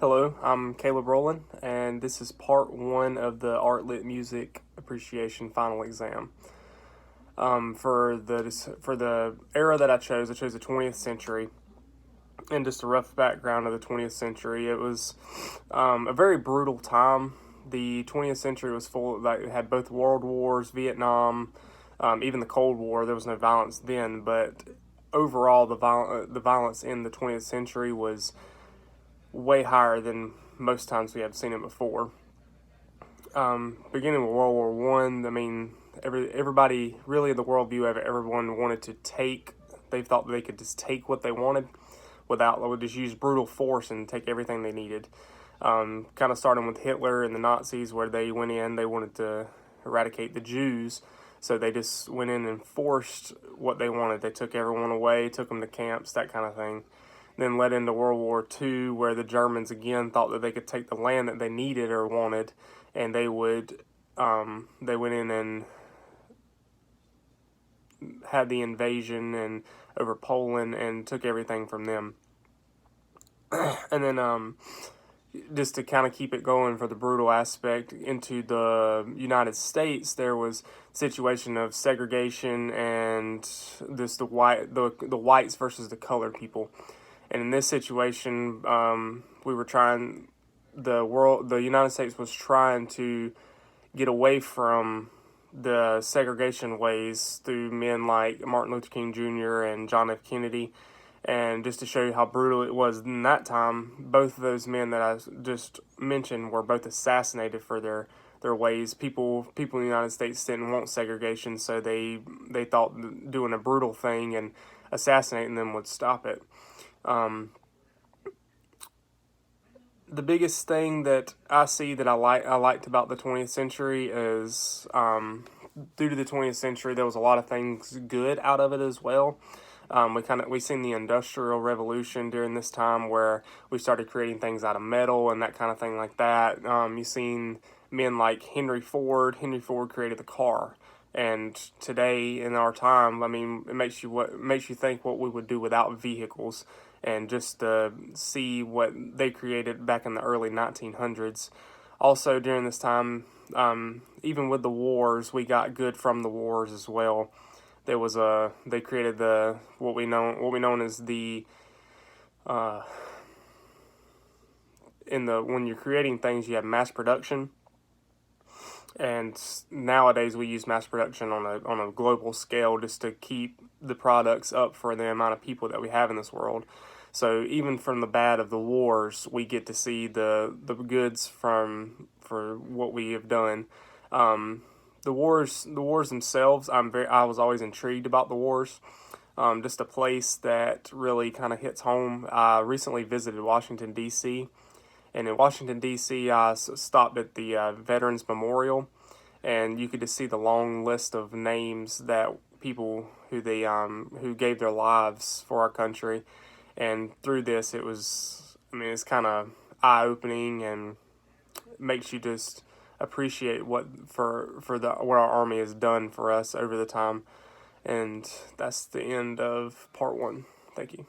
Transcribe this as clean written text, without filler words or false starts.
Hello, I'm Caleb Rowland, and this is part one of the Art Lit Music Appreciation Final Exam. For the era that I chose the 20th century, and just a rough background of the 20th century. It was a very brutal time. The 20th century was full, like, it had both world wars, Vietnam, even the Cold War. There was no violence then, but overall, the violence in the 20th century was way higher than most times we have seen it before. Beginning with World War One, I mean, everybody really in the worldview of it, everyone wanted to take. They thought they could just take what they wanted without, would just use brutal force and take everything they needed. Kind of starting with Hitler and the Nazis, where they went in, they wanted to eradicate the Jews, so they just went in and forced what they wanted. They took everyone away, took them to camps, that kind of thing. Then led into World War II, where the Germans again thought that they could take the land that they needed or wanted, and they went in and had the invasion and over Poland and took everything from them. And then just to kind of keep it going for the brutal aspect into the United States, there was a situation of segregation and this the whites versus the colored people. And in this situation, the United States was trying to get away from the segregation ways through men like Martin Luther King Jr. and John F. Kennedy. And just to show you how brutal it was in that time, both of those men that I just mentioned were both assassinated for their ways. People in the United States didn't want segregation, so they thought doing a brutal thing and assassinating them would stop it. The biggest thing that I see that I liked about the 20th century is due to the 20th century, there was a lot of things good out of it as well. We seen the Industrial Revolution during this time, where we started creating things out of metal and that kind of thing like that. You seen men like Henry Ford. Henry Ford created the car, and today in our time, I mean, it makes you think what we would do without vehicles, and just to see what they created back in the early 1900s. Also during this time, even with the wars, we got good from the wars as well. They created what we know as the when you're creating things, you have mass production. And nowadays we use mass production on a global scale just to keep the products up for the amount of people that we have in this world. So even from the bad of the wars, we get to see the goods for what we have done. The wars themselves, I was always intrigued about the wars. Just a place that really kind of hits home. I recently visited Washington, D.C., and in Washington, D.C., I stopped at the Veterans Memorial, and you could just see the long list of names that people who gave their lives for our country. And through this, it's kind of eye-opening and makes you just appreciate what our Army has done for us over the time. And that's the end of part one. Thank you.